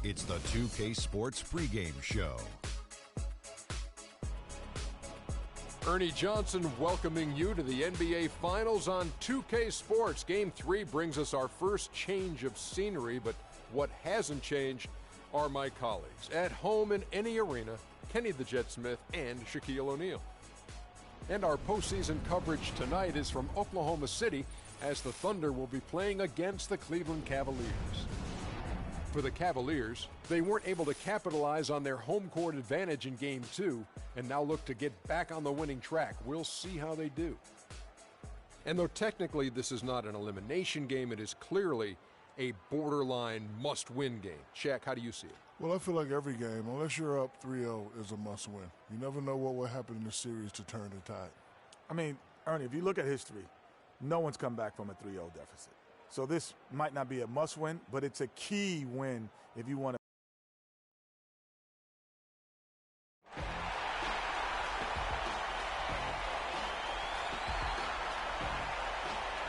It's the 2K Sports pregame show. Ernie Johnson welcoming you to the NBA Finals on 2K Sports. Game 3 brings us our first change of scenery, but what hasn't changed are my colleagues. At home in any arena, Kenny the Jet Smith and Shaquille O'Neal. And our postseason coverage tonight is from Oklahoma City, as the Thunder will be playing against the Cleveland Cavaliers. For the Cavaliers, they weren't able to capitalize on their home court advantage in Game 2 and now look to get back on the winning track. We'll see how they do. And though technically this is not an elimination game, it is clearly a borderline must-win game. Shaq, how do you see it? Well, I feel like every game, unless you're up 3-0, is a must-win. You never know what will happen in the series to turn the tide. I mean, Ernie, if you look at history, no one's come back from a 3-0 deficit. So this might not be a must-win, but it's a key win if you want to.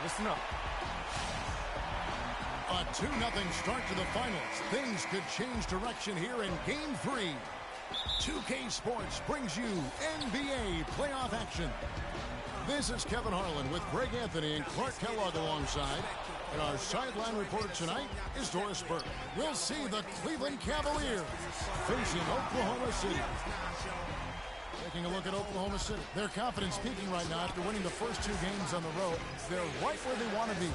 Listen up. A 2-0 start to the finals. Things could change direction here in Game 3. 2K Sports brings you NBA playoff action. This is Kevin Harlan with Greg Anthony and Clark Kellogg alongside. And our sideline reporter tonight is Doris Burke. We'll see the Cleveland Cavaliers facing Oklahoma City. Taking a look at Oklahoma City. Their confidence peaking right now after winning the first 2 games on the road. They're right where they want to be.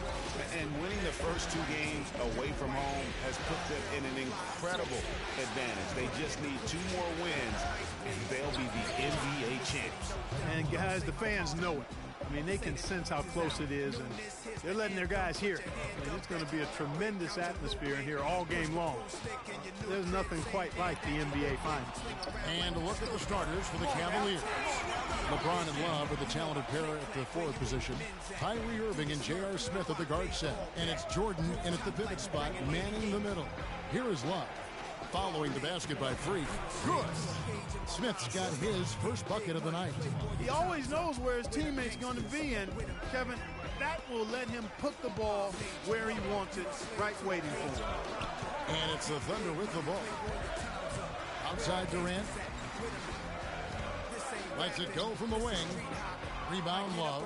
And winning the first 2 games away from home has put them in an incredible advantage. They just need 2 more wins, and they'll be the NBA champs. And guys, the fans know it. I mean, they can sense how close it is, and they're letting their guys hear it. I mean, it's going to be a tremendous atmosphere in here all game long. There's nothing quite like the NBA Finals. And a look at the starters for the Cavaliers. LeBron and Love are the talented pair at the forward position. Kyrie Irving and J.R. Smith at the guard set. And it's Jordan in at the pivot spot, manning the middle. Here is Love. Following the basket by Freak. Good. Smith's got his first bucket of the night. He always knows where his teammate's going to be, and Kevin, that will let him put the ball where he wants it, right waiting for him. And it's the Thunder with the ball. Outside Durant. Lets it go from the wing. Rebound Love.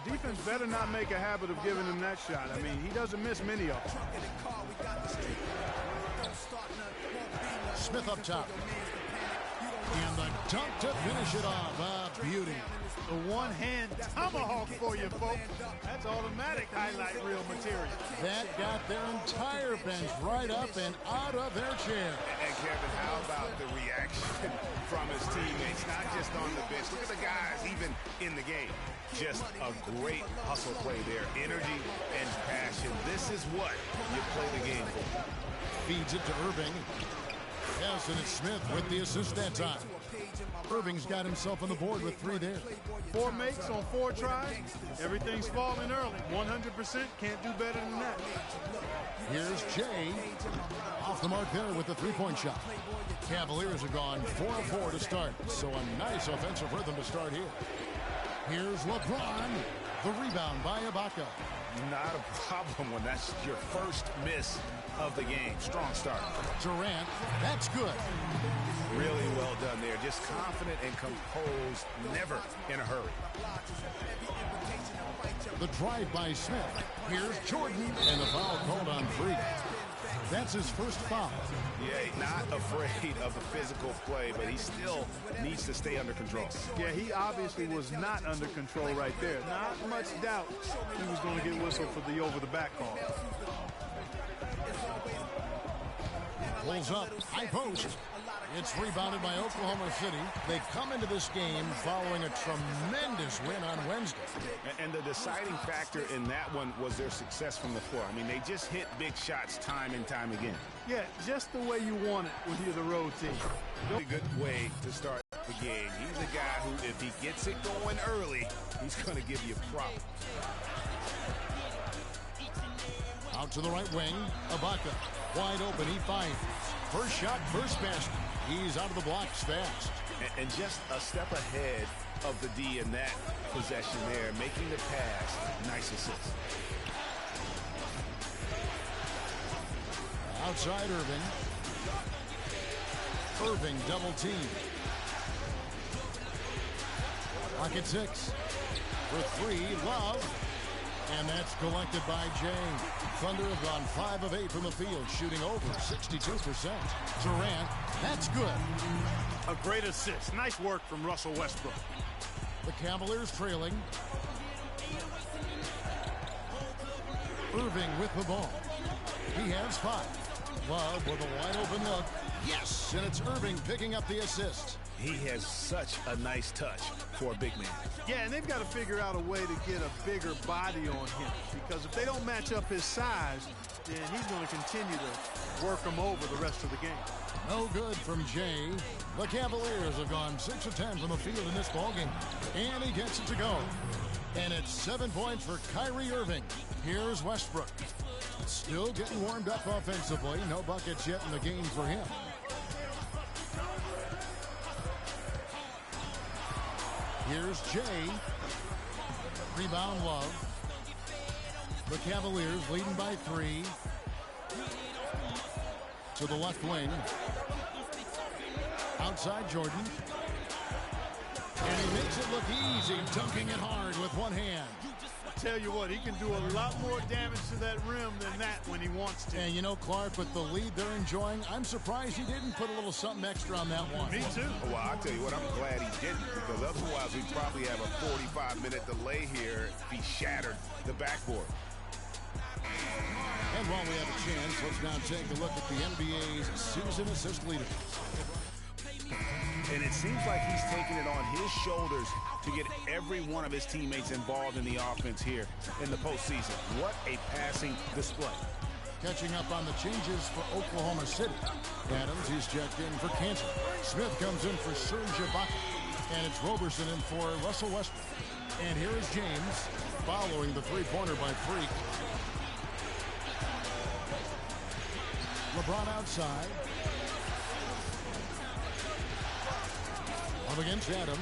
The defense better not make a habit of giving him that shot. I mean, he doesn't miss many of them. Smith up top. And the dunk to finish it off. Beauty. The one-hand tomahawk for you, folks. That's automatic highlight reel material. That got their entire bench right up and out of their chair. And Kevin, how about the reaction from his teammates? Not just on the bench. Look at the guys even in the game. Just a great hustle play there. Energy and passion. This is what you play the game for. Feeds it to Irving. Yes, and it's Smith with the assist that time. Irving's got himself on the board with 3 there. 4 makes on 4 tries. Everything's falling early. 100%, can't do better than that. Here's Jay. Off the mark there with the 3-point shot. Cavaliers have gone 4 of 4 to start. So a nice offensive rhythm to start here. Here's LeBron. The rebound by Ibaka. Not a problem when that's your first miss of the game. Strong start. Durant, that's good. Really well done there. Just confident and composed, never in a hurry. The drive by Smith. Here's Jordan, and the foul called on Freak. That's his first foul. Yeah, not afraid of the physical play, but he still needs to stay under control. Yeah, he obviously was not under control right there. Not much doubt he was going to get whistled for the over-the-back call. Pulls up, high post. It's rebounded by Oklahoma City. They come into this game following a tremendous win on Wednesday. And the deciding factor in that one was their success from the floor. I mean, they just hit big shots time and time again. Yeah, just the way you want it when you're the road team. Really good way to start the game. He's a guy who, if he gets it going early, he's going to give you problems. Out to the right wing, Ibaka. Wide open, he finds. First shot, first basket. He's out of the blocks fast. And just a step ahead of the D in that possession there, making the pass. Nice assist. Outside Irving. Irving double team. Pocket 6. For 3, Love. And that's collected by Jay. Thunder have gone 5 of 8 from the field, shooting over 62%. Durant, that's good. A great assist. Nice work from Russell Westbrook. The Cavaliers trailing. Irving with the ball. He has 5. Love with a wide open look. Yes, and it's Irving picking up the assist. He has such a nice touch for a big man. Yeah, and they've got to figure out a way to get a bigger body on him, because if they don't match up his size, then he's going to continue to work them over the rest of the game. No good from Jay. The Cavaliers have gone 6 of 10 from the field in this ballgame. And he gets it to go. And it's 7 points for Kyrie Irving. Here's Westbrook. Still getting warmed up offensively. No buckets yet in the game for him. Here's Jay. Rebound Love. The Cavaliers leading by 3. To the left wing. Outside Jordan. And he makes it look easy, dunking it hard with one hand. Tell you what, he can do a lot more damage to that rim than that when he wants to. And you know, Clark, with the lead they're enjoying, I'm surprised he didn't put a little something extra on that one. Me too. Well, I'll tell you what, I'm glad he didn't, because otherwise we'd probably have a 45-minute delay here if he shattered the backboard. And while we have a chance, let's now take a look at the NBA's season assist leader. And it seems like he's taking it on his shoulders to get every one of his teammates involved in the offense here in the postseason. What a passing display. Catching up on the changes for Oklahoma City. Adams, he's checked in for Kansas. Smith comes in for Serge Ibaka. And it's Roberson in for Russell Westbrook. And here is James following the three-pointer by Freak. LeBron outside. Up against Adams.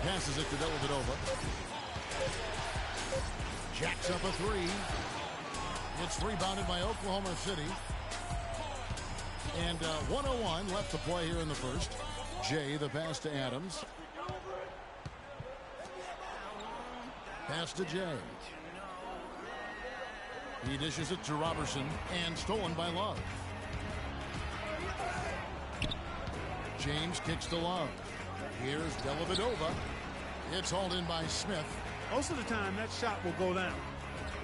Passes it to Dellavedova. Jacks up a three. It's rebounded by Oklahoma City. And 1:01 left to play here in the first. Jay, the pass to Adams. Pass to Jay. He dishes it to Robertson and stolen by Love. James kicks to Love. Here's Dellavedova. It's hauled in by Smith. Most of the time, that shot will go down.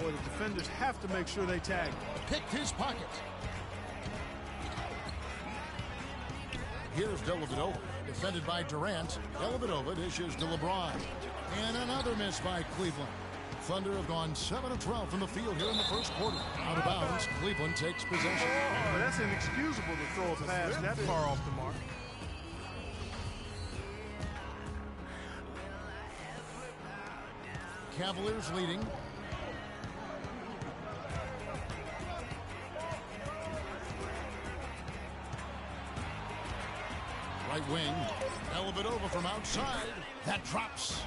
Boy, the defenders have to make sure they tag. Picked his pocket. Here's Dellavedova. Defended by Durant. Dellavedova dishes to LeBron. And another miss by Cleveland. Thunder have gone 7 of 12 from the field here in the first quarter. Out of bounds, Cleveland takes possession. Well, that's inexcusable to throw a pass that far off the mark. Cavaliers leading. Right wing. Dellavedova from outside. That drops.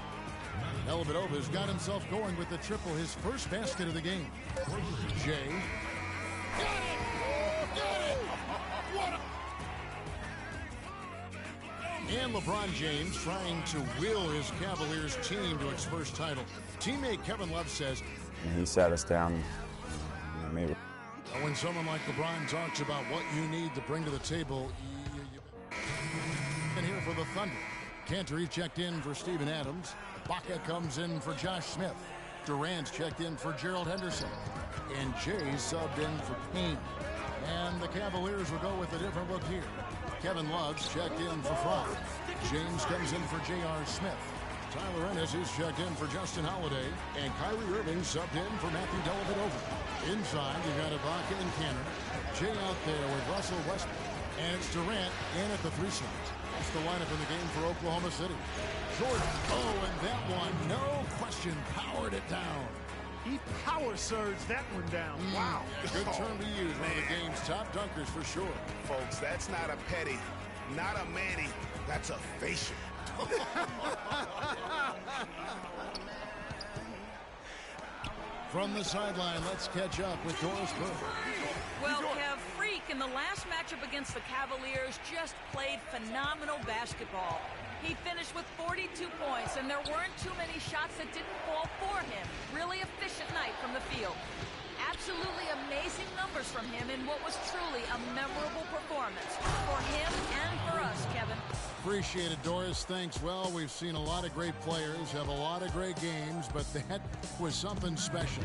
Dellavedova has got himself going with the triple, his first basket of the game. Jay. Got it! Got it! What a... And LeBron James trying to will his Cavaliers team to its first title. Teammate Kevin Love says, he sat us down. Maybe. When someone like LeBron talks about what you need to bring to the table, and here for the Thunder. Cantor checked in for Steven Adams. Baca comes in for Josh Smith. Durant's checked in for Gerald Henderson. And Jay subbed in for Payne. And the Cavaliers will go with a different look here. Kevin Love's checked in for Fry. James comes in for J.R. Smith. Tyler Ennis is checked in for Justin Holiday. And Kyrie Irving subbed in for Matthew Dellavedova. Inside, you got Ibaka and Cantor. Jay out there with Russell Westbrook. And it's Durant in at the 3 slots. That's the lineup in the game for Oklahoma City. Jordan, and that one, no question, powered it down. He power surged that one down. Wow. Good term to use. One of the game's top dunkers for sure. Folks, that's not a petty, not a Manny, that's a facial. From the sideline, let's catch up with Doris Burke. Well, Kev, Freak in the last matchup against the Cavaliers just played phenomenal basketball. He finished with 42 points, and there weren't too many shots that didn't fall for him. Really efficient night from the field. Absolutely amazing numbers from him in what was truly a memorable performance for him and for us, Kevin. Appreciate it, Doris. Thanks. Well, we've seen a lot of great players have a lot of great games, but that was something special.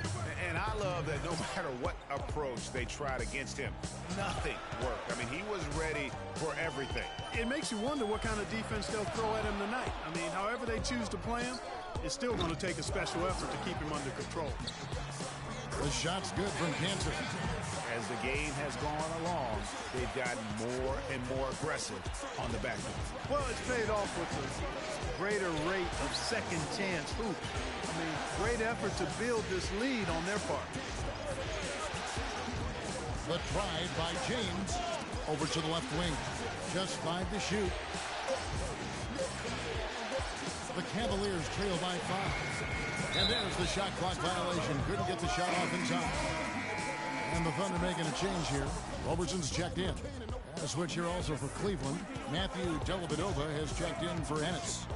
And I love that no matter what approach they tried against him, nothing worked. I mean, he was ready for everything. It makes you wonder what kind of defense they'll throw at him tonight. I mean, however they choose to play him, it's still going to take a special effort to keep him under control. The shot's good from Cantor. As the game has gone along, they've gotten more and more aggressive on the back end. Well, it's paid off with a greater rate of second chance hoop. I mean, great effort to build this lead on their part. The drive by James over to the left wing. Just 5 to shoot. The Cavaliers trail by 5. And there's the shot clock violation. Couldn't get the shot off in time. And the Thunder making a change here. Robertson's checked in. A switch here also for Cleveland. Matthew Dellavedova has checked in for Ennis.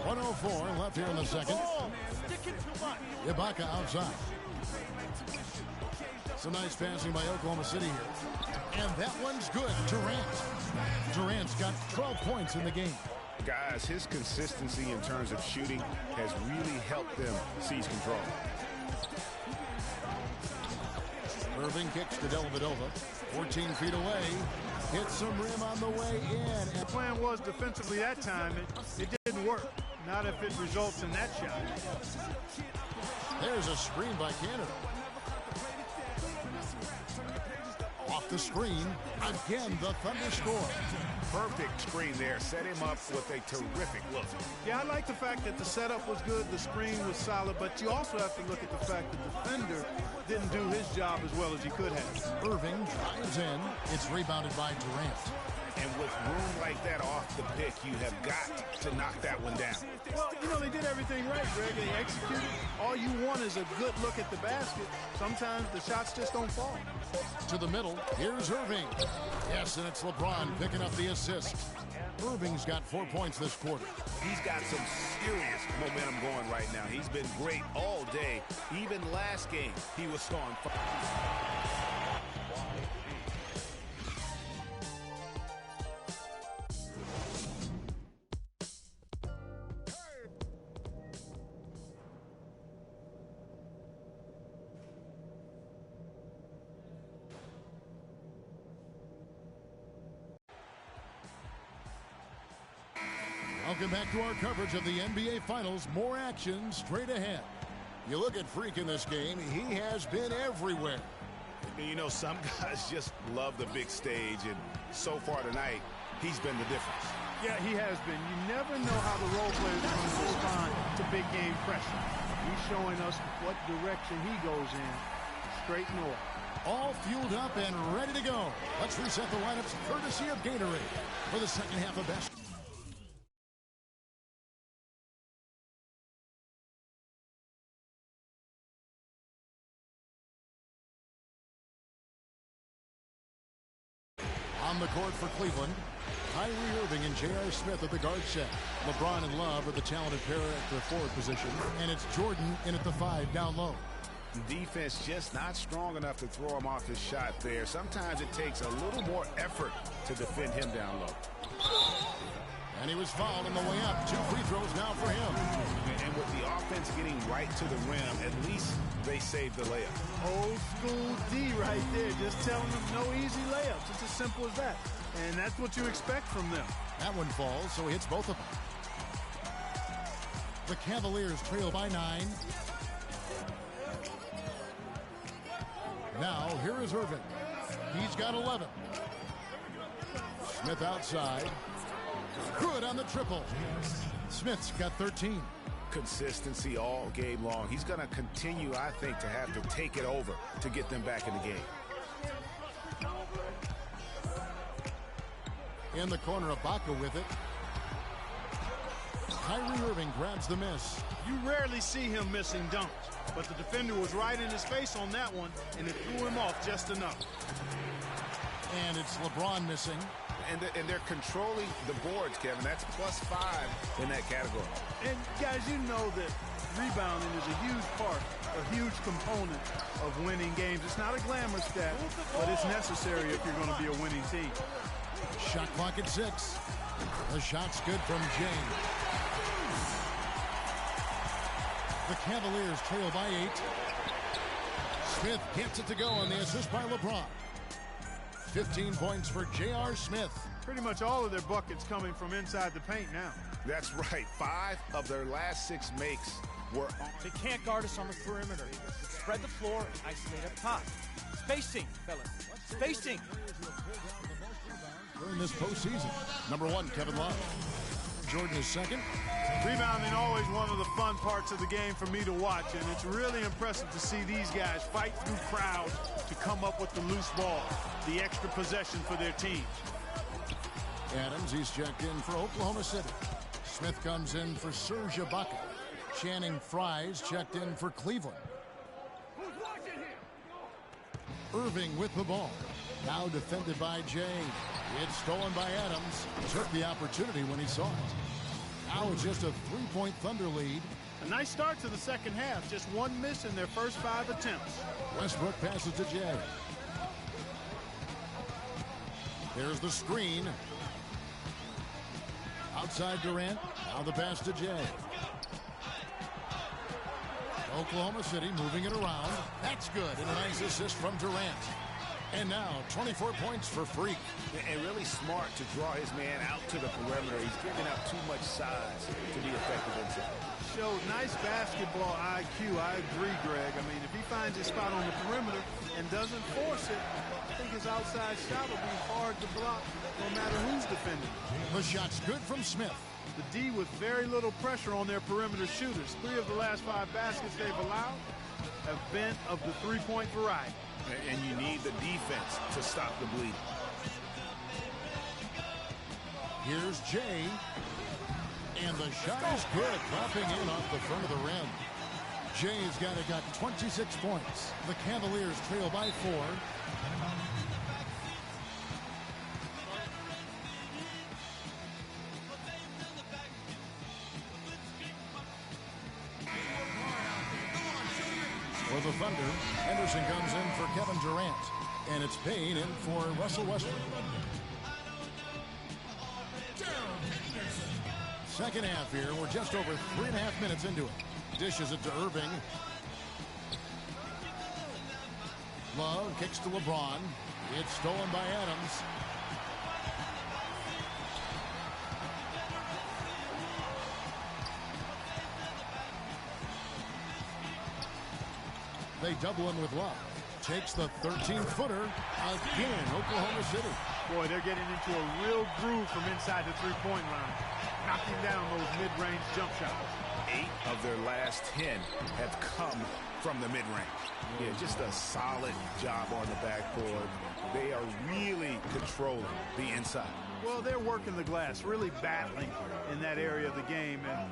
1:04 left here in the second. Ibaka outside. Some nice passing by Oklahoma City here. And that one's good. Durant's got 12 points in the game. Guys, his consistency in terms of shooting has really helped them seize control. Irving kicks to Dellavedova. 14 feet away. Hits some rim on the way in. The plan was defensively that time. It didn't work. Not if it results in that shot. There's a screen by Canada. Off the screen. Again, the Thunder score. Perfect screen there. Set him up with a terrific look. Yeah, I like the fact that the setup was good, the screen was solid, but you also have to look at the fact that the defender didn't do his job as well as he could have. Irving drives in. It's rebounded by Durant. And with room like that off the pick, you have got to knock that one down. Well, you know, they did everything right, Greg. They executed. All you want is a good look at the basket. Sometimes the shots just don't fall. To the middle, here's Irving. Yes, and it's LeBron picking up the assist. Irving's got 4 points this quarter. He's got some serious momentum going right now. He's been great all day. Even last game, he was on fire. Welcome back to our coverage of the NBA Finals. More action straight ahead. You look at Freak in this game, he has been everywhere. You know, some guys just love the big stage, and so far tonight, he's been the difference. Yeah, he has been. You never know how the role players are going to respond to big game pressure. He's showing us what direction he goes in, straight north. All fueled up and ready to go. Let's reset the lineups courtesy of Gatorade for the second half of basketball. On the court for Cleveland, Kyrie Irving and J.R. Smith at the guard set. LeBron and Love are the talented pair at the forward position, and it's Jordan in at the 5 down low. Defense just not strong enough to throw him off his shot there. Sometimes it takes a little more effort to defend him down low. And he was fouled on the way up. 2 free throws now for him. And with the offense getting right to the rim, at least they saved the layup. Old school D right there, just telling them no easy layups. It's as simple as that. And that's what you expect from them. That one falls, so he hits both of them. The Cavaliers trail by 9. Now, here is Irving. He's got 11. Smith outside. Good on the triple. Smith's got 13. Consistency all game long. He's going to continue, I think, to have to take it over to get them back in the game. In the corner, Ibaka with it. Kyrie Irving grabs the miss. You rarely see him missing dunks, but the defender was right in his face on that one, and it threw him off just enough. And it's LeBron missing. And they're controlling the boards, Kevin. That's +5 in that category. And, guys, you know that rebounding is a huge part, a huge component of winning games. It's not a glamour stat, but it's necessary if you're going to be a winning team. Shot clock at 6. The shot's good from James. The Cavaliers trail by 8. Smith gets it to go on the assist by LeBron. 15 points for J.R. Smith. Pretty much all of their buckets coming from inside the paint now. That's right. 5 of their last 6 makes were on. They can't guard us on the perimeter. Spread the floor and isolate up top. Spacing, fellas. Spacing. During this postseason, number 1, Kevin Love. Jordan is second. Rebounding always one of the fun parts of the game for me to watch, and it's really impressive to see these guys fight through crowds to come up with the loose ball, the extra possession for their team. Adams, he's checked in for Oklahoma City. Smith comes in for Serge Ibaka. Channing Frye's checked in for Cleveland. Irving with the ball. Now defended by Jay. It's stolen by Adams. Took the opportunity when he saw it. Now it's just a 3-point Thunder lead. A nice start to the second half. Just 1 miss in their first 5 attempts. Westbrook passes to Jay. There's the screen. Outside Durant. Now the pass to Jay. Oklahoma City moving it around. That's good. And a nice assist from Durant. And now 24 points for Freak. And really smart to draw his man out to the perimeter. He's giving up too much size to be effective inside. Showed nice basketball IQ. I agree, Greg. I mean, if he finds his spot on the perimeter and doesn't force it, I think his outside shot will be hard to block no matter who's defending. The shot's good from Smith. The D with very little pressure on their perimeter shooters. 3 of the last 5 baskets they've allowed event of the three-point variety. And you need the defense to stop the bleeding. Here's Jay. And the shot is good, dropping in off the front of the rim. Jay's got 26 points. The Cavaliers trail by 4. For the Thunder, Henderson comes in for Kevin Durant. And it's Payne in for Russell Westbrook. Second half here. We're just over 3.5 minutes into it. Dishes it to Irving. Love kicks to LeBron. It's stolen by Adams. They double him with Love. Takes the 13-footer again, Oklahoma City. Boy, they're getting into a real groove from inside the three-point line, knocking down those mid-range jump shots. 8 of their last 10 have come from the mid-range. Yeah, just a solid job on the backboard. They are really controlling the inside. Well, they're working the glass, really battling in that area of the game, and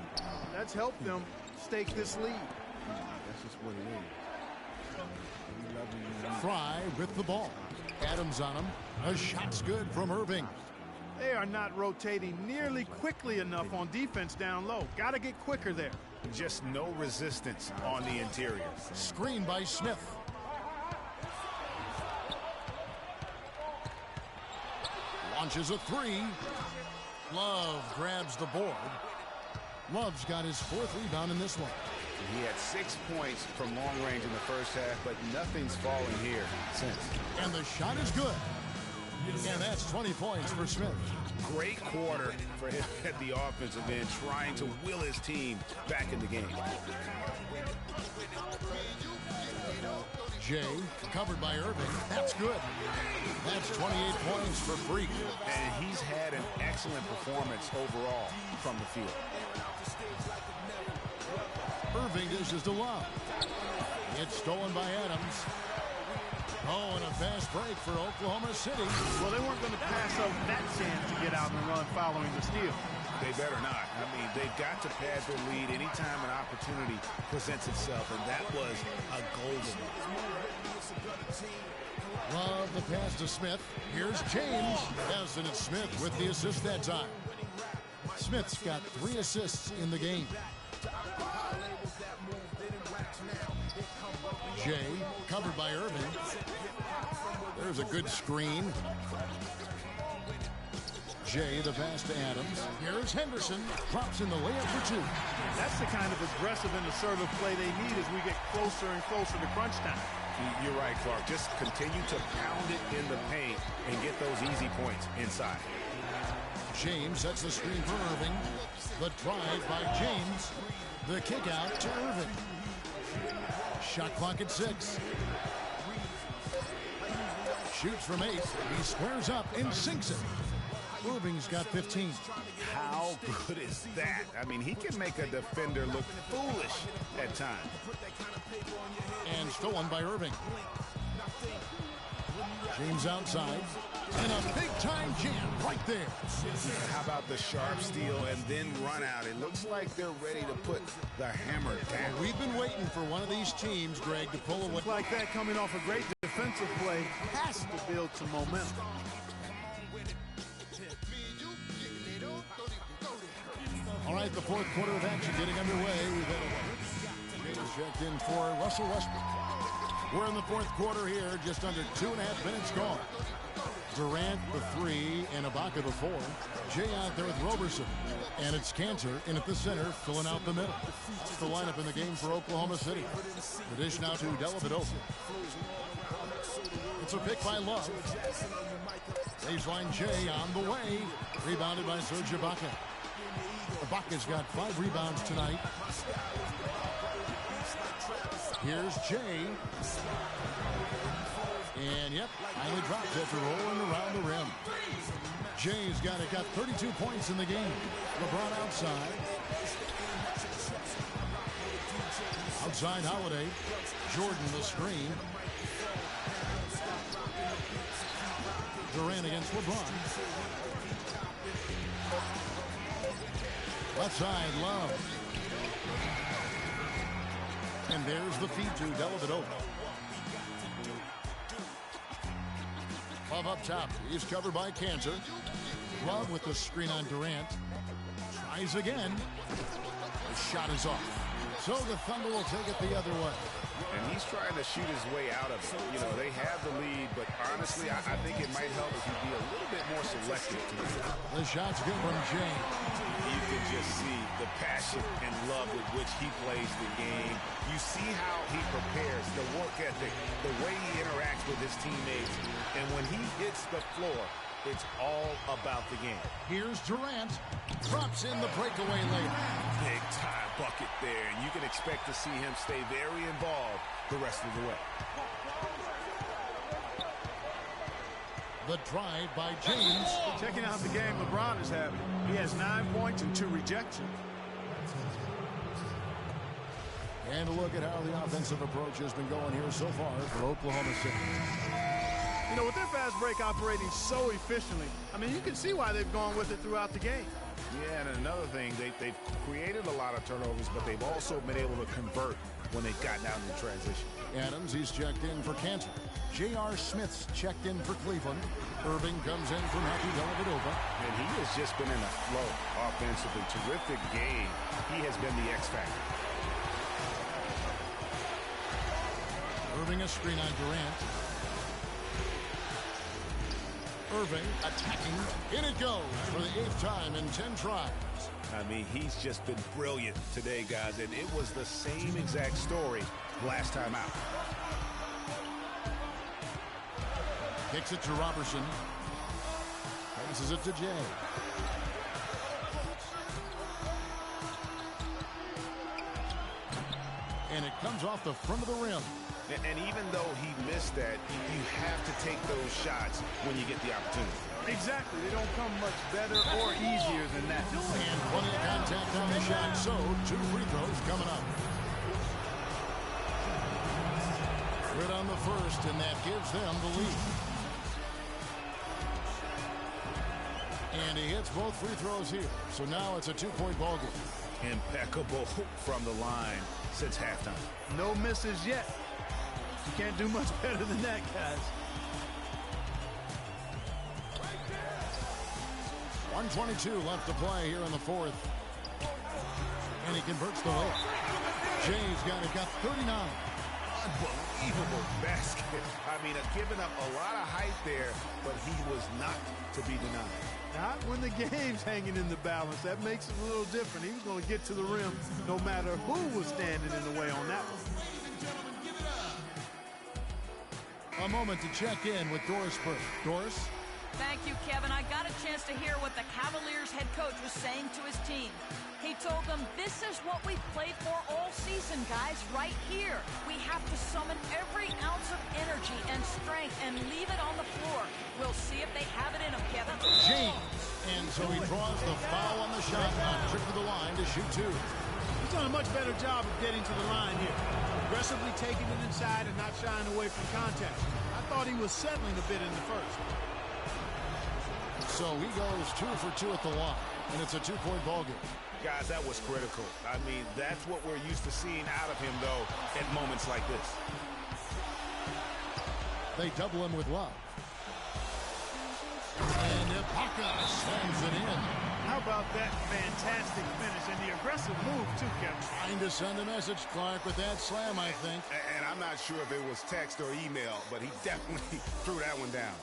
that's helped them stake this lead. That's just what it is. Fry with the ball. Adams on him. A shot's good from Irving. They are not rotating nearly quickly enough on defense down low. Got to get quicker there. Just no resistance on the interior. Screen by Smith. Launches a 3. Love grabs the board. Love's got his 4th rebound in this one. He had 6 points from long range in the first half, but nothing's fallen here since. And the shot is good. And that's 20 points for Smith. Great quarter for him at the offensive end, trying to will his team back in the game. Jay, covered by Irving. That's good. That's 28 points for Freak. And he's had an excellent performance overall from the field. Irving dishes to Love. It's stolen by Adams. Oh, and a fast break for Oklahoma City. Well, they weren't going to pass up that chance to get out and run following the steal. They better not. I mean, they've got to pad their lead anytime an opportunity presents itself, and that was a golden one. Love the pass to Smith. Here's James. Yes, and it's Smith with the assist that time. Smith's got 3 assists in the game. Jay, covered by Irving. There's a good screen. Jay, the pass to Adams. Here's Henderson. Drops in the layup for 2. That's the kind of aggressive and assertive play they need as we get closer and closer to crunch time. You're right, Clark. Just continue to pound it in the paint and get those easy points inside. James sets the screen for Irving. The drive by James. The kick out to Irving. Shot clock at 6. Shoots from 8. He squares up and sinks it. Irving's got 15. How good is that? I mean, he can make a defender look foolish at times. And stolen by Irving. James outside. And a big-time jam right there. How about the sharp steal and then run out? It looks like they're ready to put the hammer down. We've been waiting for one of these teams, Greg, to pull away. Like that coming off a great defensive play has to build some momentum. All right, the 4th quarter of action getting underway. We've had a James checked in for Russell Westbrook. We're in the 4th quarter here, just under 2.5 minutes gone. Durant the 3 and Ibaka the 4. Jay out there with Roberson. And it's Cantor in at the center, filling out the middle. That's the lineup in the game for Oklahoma City. The dish now to Dellavedova. It's a pick by Love. Baseline Jay on the way. Rebounded by Serge Ibaka. Ibaka's got 5 rebounds tonight. Here's Jay. And, yep, finally drops after rolling around the rim. Jay's got 32 points in the game. LeBron outside. Outside Holiday. Jordan the screen. Durant against LeBron. Left side, Love. And there's the feed to Dellavedova. Love up top. He's covered by Cantor. Love with the screen on Durant. Tries again. The shot is off. So the Thunder will take it the other way. And he's trying to shoot his way out of it. You know, they have the lead, but honestly, I think it might help if he'd be a little bit more selective to it. The shot's good from James. You can just see the passion and love with which he plays the game. You see how he prepares, the work ethic, the way he interacts with his teammates. And when he hits the floor, it's all about the game. Here's Durant. Drops in the breakaway lane. Big time bucket there. And you can expect to see him stay very involved the rest of the way. The drive by James. Checking out the game LeBron is having. He has 9 points and 2 rejections. And a look at how the offensive approach has been going here so far for Oklahoma City. You know, with their fast break operating so efficiently, I mean, you can see why they've gone with it throughout the game. Yeah, and another thing, they've created a lot of turnovers, but they've also been able to convert when they've gotten out into transition. Adams, he's checked in for Cantor. J.R. Smith's checked in for Cleveland. Irving comes in for Matthew Dellavedova. And he has just been in a flow offensively. Terrific game. He has been the X factor. Irving a screen on Durant. Irving attacking. In it goes for the 8th time in 10 tries. I mean, he's just been brilliant today, guys, and it was the same exact story last time out. Kicks it to Robertson. Passes it to Jay. And it comes off the front of the rim. And even though he missed that, you have to take those shots when you get the opportunity. Exactly. They don't come much better or easier than that. And plenty of contact on the shot, so 2 free throws coming up. Good on the first, and that gives them the lead. And he hits both free throws here. So now it's a 2-point ball game. Impeccable from the line since halftime. No misses yet. You can't do much better than that, guys. 1:22 left to play here in the 4th. And he converts the layup. Jay's got 39. Unbelievable basket. I mean, giving up a lot of height there, but he was not to be denied. Not when the game's hanging in the balance. That makes it a little different. He was going to get to the rim no matter who was standing in the way on that one. A moment to check in with Doris Burke. Doris? Thank you, Kevin. I got a chance to hear what the Cavaliers head coach was saying to his team. He told them, this is what we played for all season, guys, right here. We have to summon every ounce of energy and strength and leave it on the floor. We'll see if they have it in them, Kevin. James. And so he draws the foul on the shot clock. Trip to the line to shoot 2. He's done a much better job of getting to the line here. Aggressively taking it inside and not shying away from contact. I thought he was settling a bit in the first. So he goes 2 for 2 at the line. And it's a 2-point ball game. Guys, that was critical. I mean, that's what we're used to seeing out of him, though, at moments like this. They double him with Love. And Ibaka slams it in. How about that fantastic finish and the aggressive move, too, Kevin? Trying to send a message, Clark, with that slam, I think. And I'm not sure if it was text or email, but he definitely threw that one down.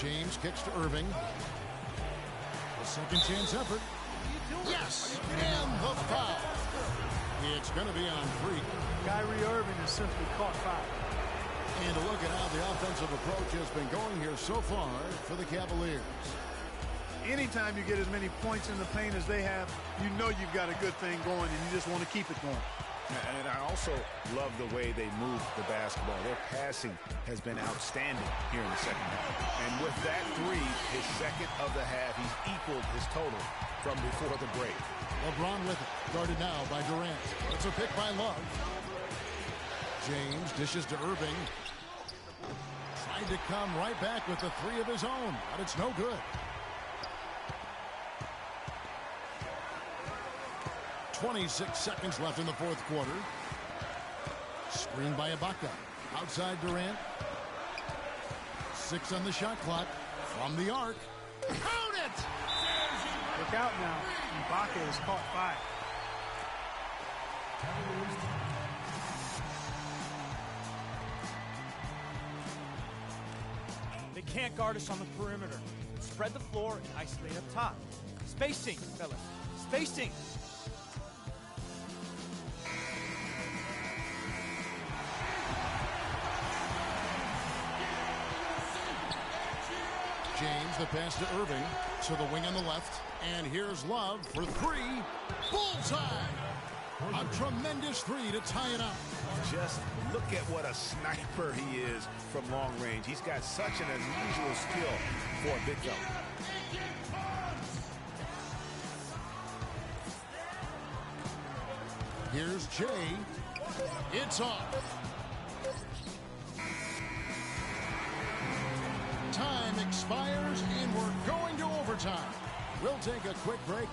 James kicks to Irving. A second chance effort. Yes! And the foul. It's going to be on 3. Kyrie Irving has simply caught fire. And a look at how the offensive approach has been going here so far for the Cavaliers. anytime you get as many points in the paint as they have, you know you've got a good thing going, and you just want to keep it going. And I also love the way they move the basketball. Their passing has been outstanding here in the second half. And with that three, his second of the half, he's equaled his total from before the break. LeBron with it. Guarded now by Durant. It's a pick by Love. James dishes to Irving. Tried to come right back with the three of his own, but it's no good. 26 seconds left in the fourth quarter. Screen by Ibaka. Outside Durant. 6 on the shot clock. From the arc. Count it! Look out now. Ibaka has caught 5. They can't guard us on the perimeter. Spread the floor and isolate up top. Spacing, fellas. Spacing. James, the pass to Irving. To the wing on the left. And here's Love for 3. Bullseye! A tremendous 3 to tie it up. Just look at what a sniper he is from long range. He's got such an unusual skill for a big fella. Here's Jay. It's off. Time expires, and we're going to overtime. We'll take a quick break.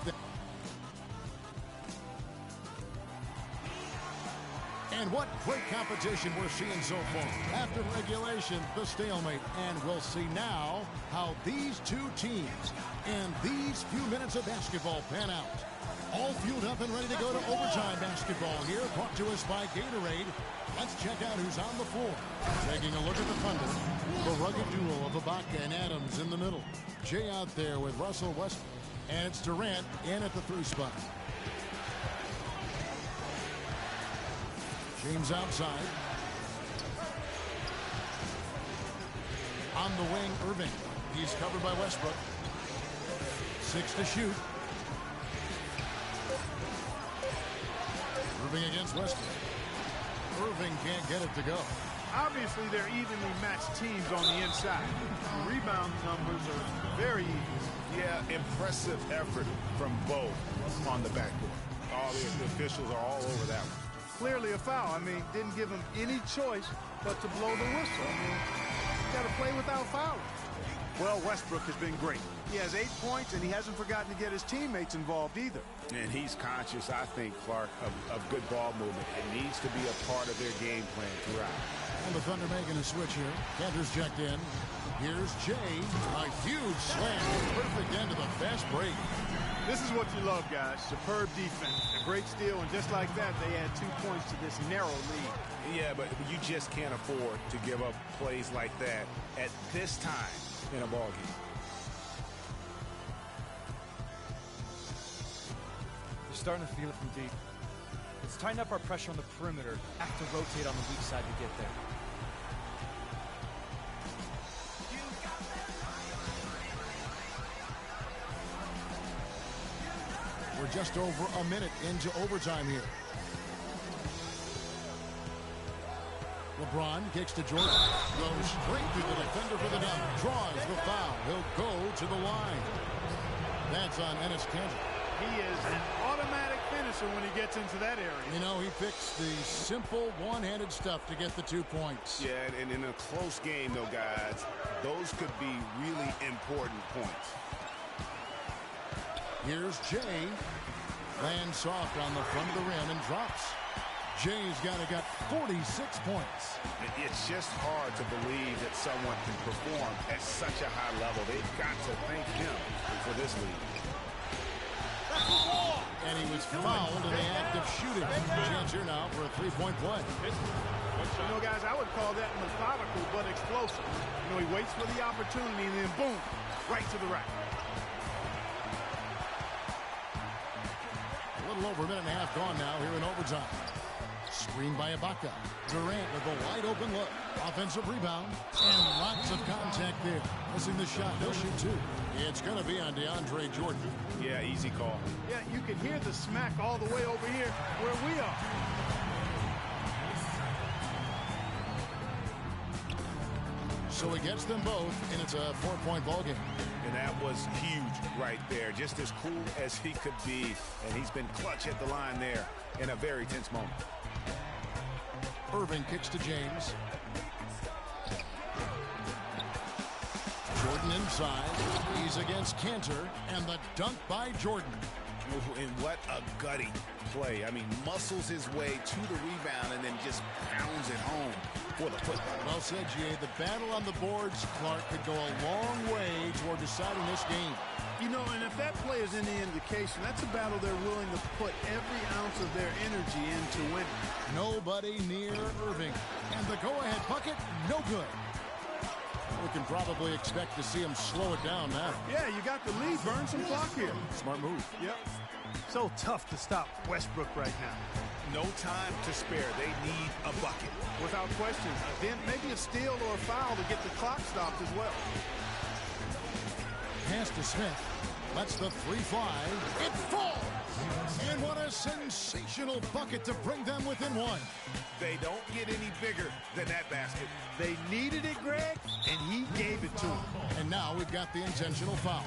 And what great competition we're seeing so far. After regulation, the stalemate. And we'll see now how these two teams and these few minutes of basketball pan out. All fueled up and ready to go to overtime basketball here. Brought to us by Gatorade. Let's check out who's on the floor. Taking a look at the Thunder. The rugged duo of Ibaka and Adams in the middle. Jay out there with Russell Westbrook. And it's Durant in at the 3 spot. James outside. On the wing, Irving. He's covered by Westbrook. 6 to shoot. Irving against Westbrook. Irving can't get it to go. Obviously, they're evenly matched teams on the inside. The rebound numbers are very even. Yeah, impressive effort from both on the backboard. All the officials are all over that one. Clearly a foul. I mean, didn't give him any choice but to blow the whistle. I mean, you got to play without fouling. Well, Westbrook has been great. He has 8 points, and he hasn't forgotten to get his teammates involved either. And he's conscious, I think, Clark, of good ball movement. It needs to be a part of their game plan throughout. And the Thunder making a switch here. Cantor's checked in. Here's Jay. A huge slam. Perfect end of the fast break. This is what you love, guys. Superb defense. A great steal, and just like that, they add 2 points to this narrow lead. Yeah, but you just can't afford to give up plays like that at this time in a ball game. We're starting to feel it from deep. Let's tighten up our pressure on the perimeter. Have to rotate on the weak side to get there. We're just over a minute into overtime here. LeBron kicks to Jordan. Goes straight through the defender for the dunk. Draws the foul. He'll go to the line. That's on Enes Kanter. He is an automatic finisher when he gets into that area. You know, he picks the simple one-handed stuff to get the 2 points. Yeah, and in a close game, though, guys, those could be really important points. Here's Jay. Lands soft on the front of the rim and drops. Jay's got 46 points. It's just hard to believe that someone can perform at such a high level. They've got to thank him for this lead. And he was fouled in the act of shooting. Chance here now for a 3-point play. You know, guys, I would call that methodical but explosive. You know, he waits for the opportunity and then boom, right to the rack. A little over a minute and a half gone now here in overtime. Screen by Ibaka. Durant with a wide open look. Offensive rebound. And lots of contact there. Missing the shot. They'll shoot two. It's going to be on DeAndre Jordan. Yeah, easy call. Yeah, you can hear the smack all the way over here where we are. So he gets them both, and it's a 4-point ball game. And that was huge right there. Just as cool as he could be. And he's been clutch at the line there in a very tense moment. Irving kicks to James. Jordan inside. He's against Cantor, and the dunk by Jordan. And what a gutty play. I mean, muscles his way to the rebound and then just pounds it home for the putback. Well said, G.A. The battle on the boards, Clark, could go a long way toward deciding this game. You know, and if that play is any indication, that's a battle they're willing to put every ounce of their energy into winning. Nobody near Irving. And the go-ahead bucket, no good. We can probably expect to see him slow it down now. Yeah, you got the lead. Burn some clock here. Smart move. Yep. So tough to stop Westbrook right now. No time to spare. They need a bucket. Without question. Then maybe a steal or a foul to get the clock stopped as well. Pass to Smith. Lets the three fly. It falls! And what a sensational bucket to bring them within one. They don't get any bigger than that basket. They needed it, Greg, and he gave it to them. And now we've got the intentional foul.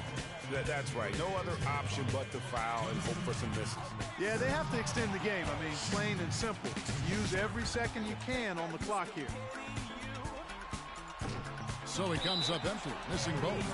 That's right. No other option but to foul and hope for some misses. Yeah, they have to extend the game. I mean, plain and simple. Use every second you can on the clock here. So he comes up empty, missing both.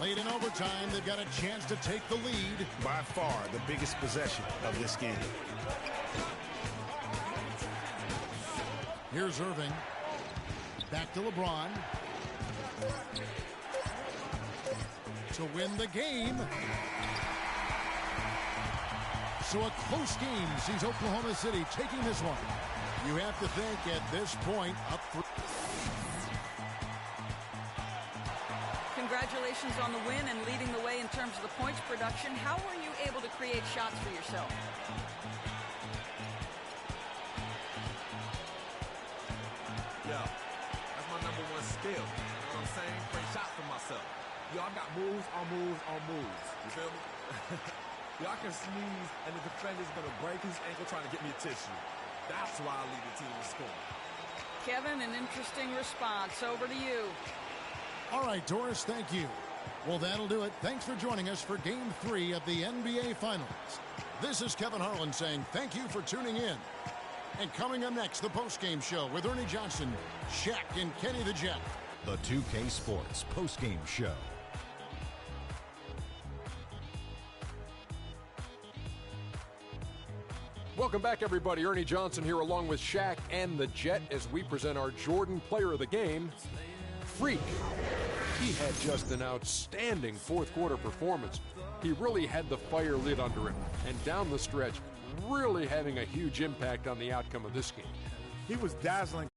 Late in overtime, they've got a chance to take the lead. By far the biggest possession of this game. Here's Irving. Back to LeBron. To win the game. So a close game sees Oklahoma City taking this one. You have to think at this point, up 3. Congratulations on the win and leading the way in terms of the points production. How were you able to create shots for yourself? Yeah, that's my number one skill. You know what I'm saying? Create shots for myself. Yo, I got moves on moves on moves. You feel me? Yo, I can sneeze and the defender's gonna break his ankle trying to get me a tissue. That's why I lead the team in scoring. Kevin, an interesting response. Over to you. All right, Doris, thank you. Well, that'll do it. Thanks for joining us for Game 3 of the NBA Finals. This is Kevin Harlan saying thank you for tuning in. And coming up next, the postgame show with Ernie Johnson, Shaq, and Kenny the Jet. The 2K Sports postgame show. Welcome back, everybody. Ernie Johnson here along with Shaq and the Jet as we present our Jordan Player of the Game, Freak. He had just an outstanding fourth quarter performance. He really had the fire lit under him, and down the stretch, really having a huge impact on the outcome of this game. He was dazzling.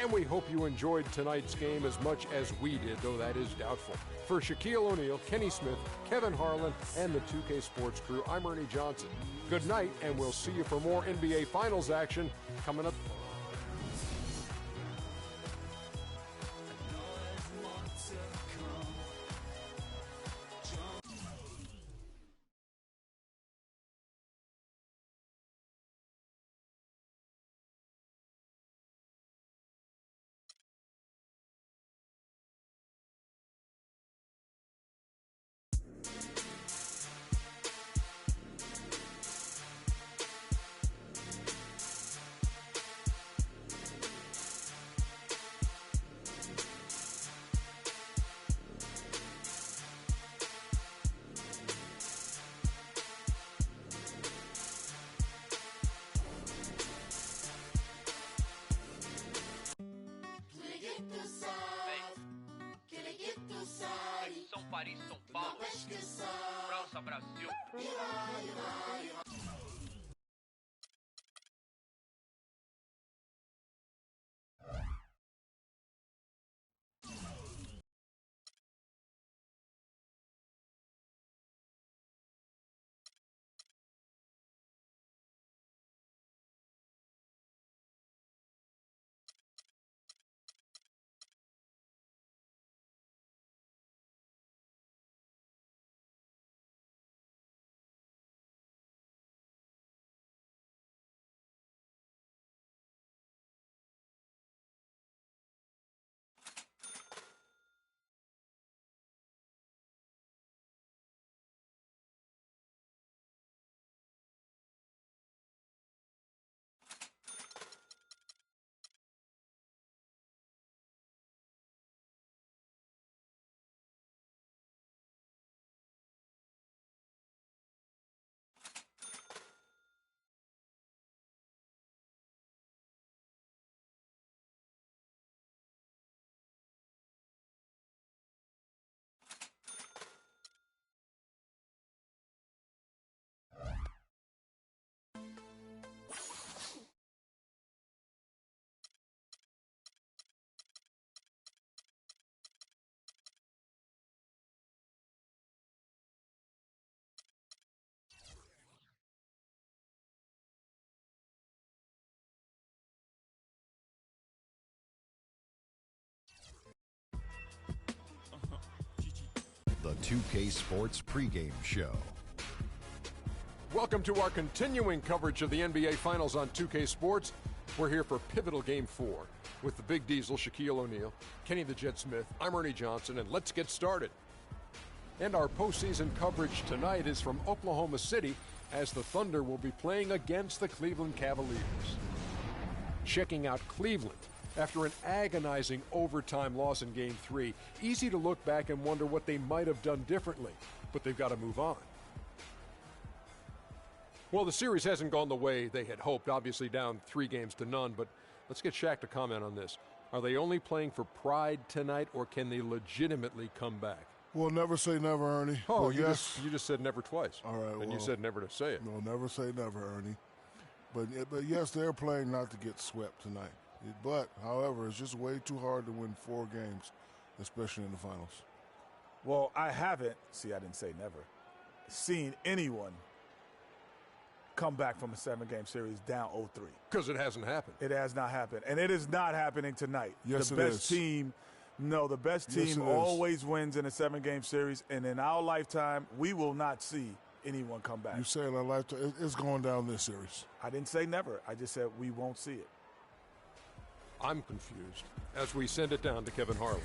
And we hope you enjoyed tonight's game as much as we did, though that is doubtful. For Shaquille O'Neal, Kenny Smith, Kevin Harlan, and the 2K Sports crew, I'm Ernie Johnson. Good night, and we'll see you for more NBA Finals action coming up. Paris, São Paulo. França, Brasil. The 2K Sports pregame show. Welcome to our continuing coverage of the NBA Finals on 2K Sports. We're here for pivotal Game 4 with the Big Diesel, Shaquille O'Neal, Kenny the Jet Smith, I'm Ernie Johnson, and let's get started. And our postseason coverage tonight is from Oklahoma City as the Thunder will be playing against the Cleveland Cavaliers. Checking out Cleveland after an agonizing overtime loss in Game 3. Easy to look back and wonder what they might have done differently, but they've got to move on. Well, the series hasn't gone the way they had hoped, obviously down 3-0, but let's get Shaq to comment on this. Are they only playing for pride tonight, or can they legitimately come back? Well, never say never, Ernie. Oh, you yes. just said never twice. All right, and you said never to say it. No, never say never, Ernie. But yes, they're playing not to get swept tonight. But, however, it's just way too hard to win 4 games, especially in the finals. Well, I haven't, I didn't say never, seen anyone come back from a 7-game series down 0-3. Because it hasn't happened. It has not happened. And it is not happening tonight. Yes, the it best is. team, no, the best Yes, team it is. always wins in a 7-game series. And in our lifetime, we will not see anyone come back. You say in our lifetime, it's going down this series. I didn't say never. I just said we won't see it. I'm confused as we send it down to Kevin Harlan.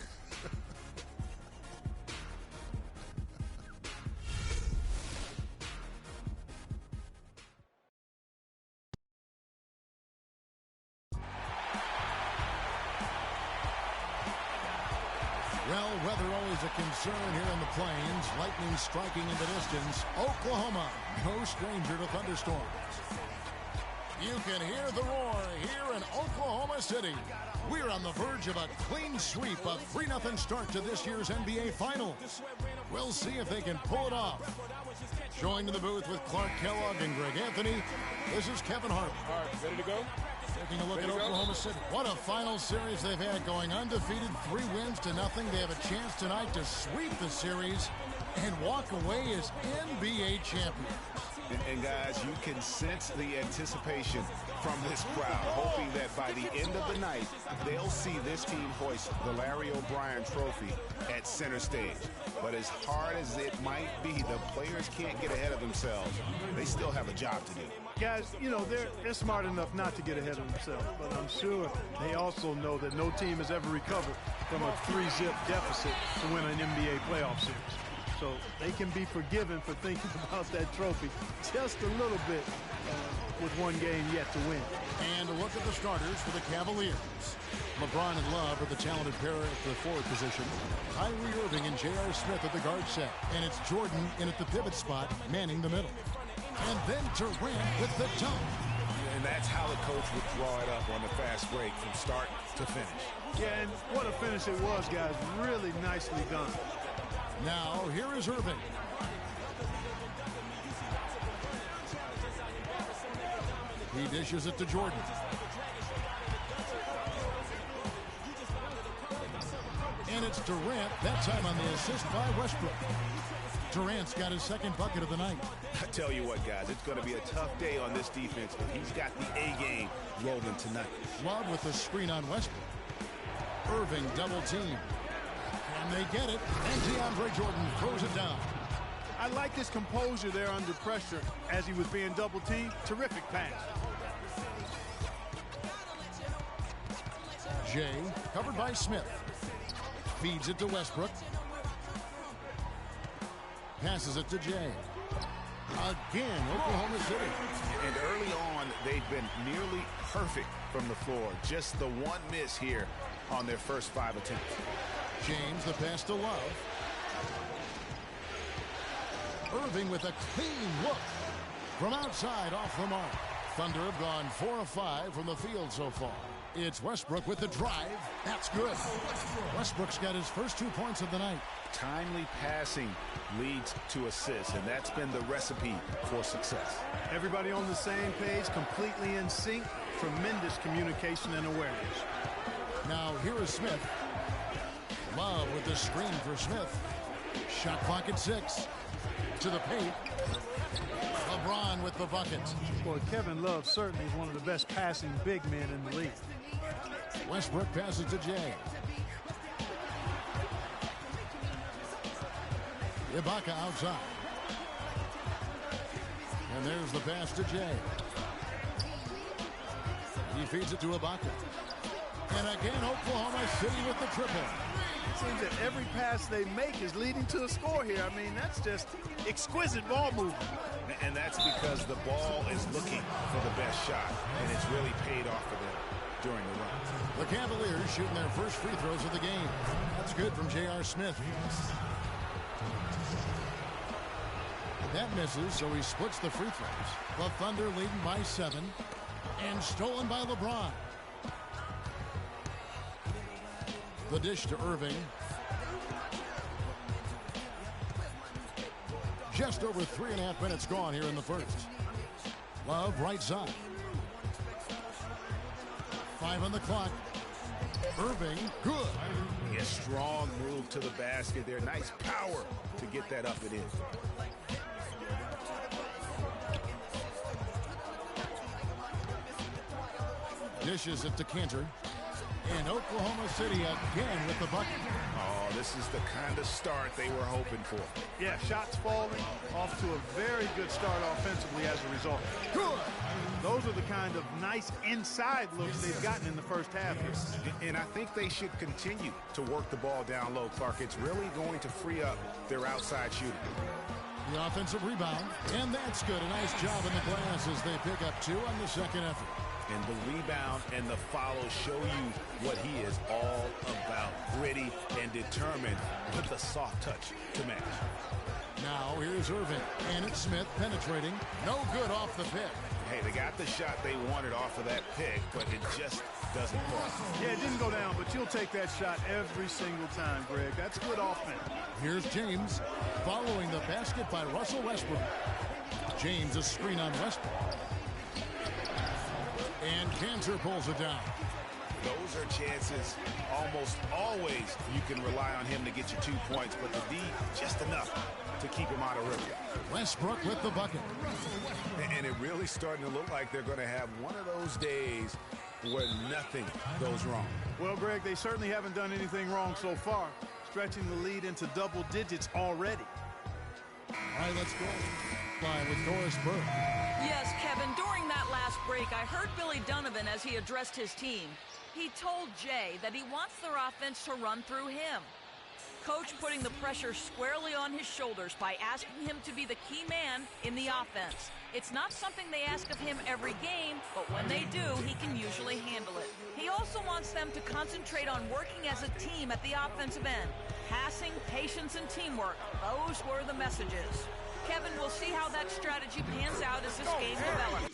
Well, weather always a concern here in the plains. Lightning striking in the distance. Oklahoma, no stranger to thunderstorms. You can hear the roar here in Oklahoma City. We're on the verge of a clean sweep, a 3-0 start to this year's NBA Finals. We'll see if they can pull it off. Joined in the booth with Clark Kellogg and Greg Anthony, this is Kevin Harlan. All right, ready to go? Taking a look at Oklahoma City. What a final series they've had, going undefeated, 3 wins to nothing. They have a chance tonight to sweep the series and walk away as NBA champions. And guys, you can sense the anticipation from this crowd, hoping that by the end of the night, they'll see this team hoist the Larry O'Brien Trophy at center stage. But as hard as it might be, the players can't get ahead of themselves. They still have a job to do. Guys, you know, they're smart enough not to get ahead of themselves, but I'm sure they also know that no team has ever recovered from a 3-zip deficit to win an NBA playoff series. So they can be forgiven for thinking about that trophy just a little bit with 1 game yet to win. And a look at the starters for the Cavaliers. LeBron and Love are the talented pair at the forward position. Kyrie Irving and J.R. Smith at the guard set. And it's Jordan in at the pivot spot, manning the middle. And then Durant with the dunk. And that's how the coach would draw it up on the fast break from start to finish. Yeah, and what a finish it was, guys. Really nicely done. Now, here is Irving. He dishes it to Jordan. And it's Durant, that time on the assist by Westbrook. Durant's got his second bucket of the night. I tell you what, guys, it's going to be a tough day on this defense, but he's got the A game rolling tonight. Love with the screen on Westbrook. Irving double team. And they get it, and DeAndre Jordan throws it down. I like his composure there under pressure as he was being double teamed. Terrific pass. Jay, covered by Smith. Feeds it to Westbrook. Passes it to Jay. Again, Oklahoma City. And early on, they've been nearly perfect from the floor. Just the one miss here on their first 5 attempts. James, the pass to Love. Irving with a clean look. From outside, off the mark. Thunder have gone 4 of 5 from the field so far. It's Westbrook with the drive. That's good. Westbrook's got his first 2 points of the night. Timely passing leads to assists, and that's been the recipe for success. Everybody on the same page, completely in sync. Tremendous communication and awareness. Now here is Smith. Love with the screen for Smith. Shot clock at 6. To the paint. LeBron with the bucket. Boy, Kevin Love certainly is one of the best passing big men in the league. Westbrook passes to Jay. Ibaka outside. And there's the pass to Jay. He feeds it to Ibaka. And again, Oklahoma City with the triple. It seems that every pass they make is leading to a score here. I mean, that's just exquisite ball movement. And that's because the ball is looking for the best shot, and it's really paid off for them during the run. The Cavaliers shooting their first free throws of the game. That's good from J.R. Smith. That misses, so he splits the free throws. The Thunder leading by 7, and stolen by LeBron. The dish to Irving. Just over 3.5 minutes gone here in the first. Love right side. 5 on the clock. Irving, good. A strong move to the basket there. Nice power to get that up and in. Dishes it to Cantor. And Oklahoma City again with the bucket. Oh, this is the kind of start they were hoping for. Yeah, shots falling, off to a very good start offensively as a result. Good. Those are the kind of nice inside looks they've gotten in the first half here. And I think they should continue to work the ball down low, Clark. It's really going to free up their outside shooting. The offensive rebound, and that's good. A nice job in the glass as they pick up 2 on the second effort. And the rebound and the follow show you what he is all about. Gritty and determined with the soft touch to match. Now here's Irving. And it's Smith penetrating. No good off the pick. Hey, they got the shot they wanted off of that pick, but it just doesn't fall. Yeah, it didn't go down, but you'll take that shot every single time, Greg. That's good offense. Here's James following the basket by Russell Westbrook. James a screen on Westbrook. And Cantor pulls it down. Those are chances almost always you can rely on him to get you 2 points, but the D just enough to keep him out of rhythm. Westbrook with the bucket. And it really starting to look like they're going to have one of those days where nothing goes wrong. Well, Greg, they certainly haven't done anything wrong so far, stretching the lead into double digits already. All right, let's go. Live with Doris Burke. Yes, Kevin, during that last break, I heard Billy Donovan as he addressed his team. He told Jay that he wants their offense to run through him. Coach putting the pressure squarely on his shoulders by asking him to be the key man in the offense. It's not something they ask of him every game, but when they do, he can usually handle it. He also wants them to concentrate on working as a team at the offensive end. Passing, patience, and teamwork. Those were the messages. Kevin, we'll see how that strategy pans out as this game develops.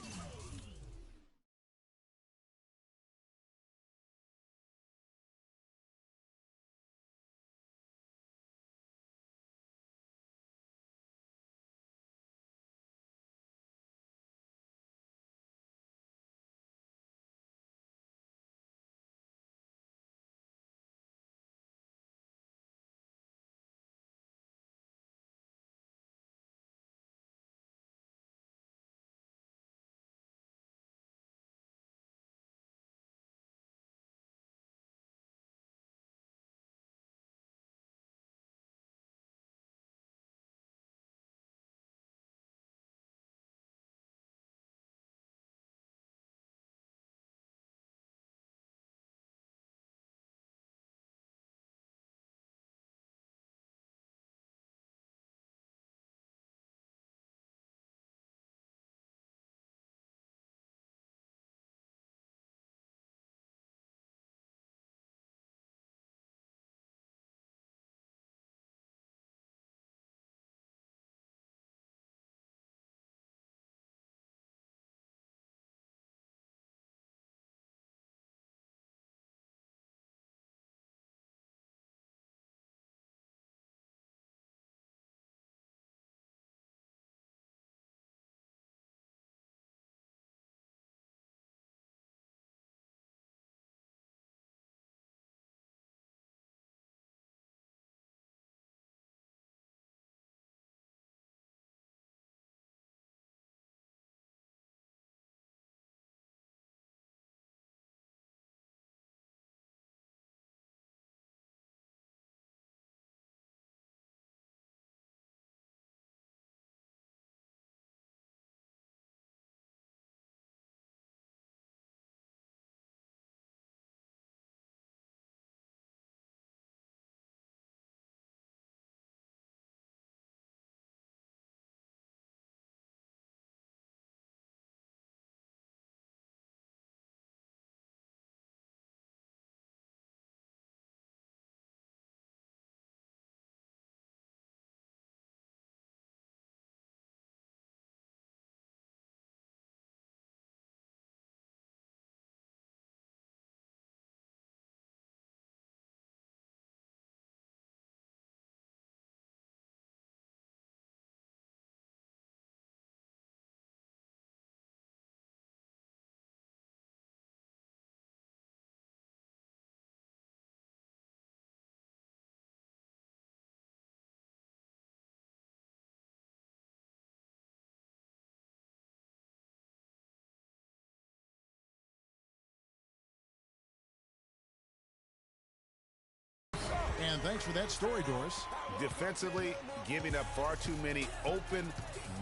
And thanks for that story, Doris. Defensively, giving up far too many open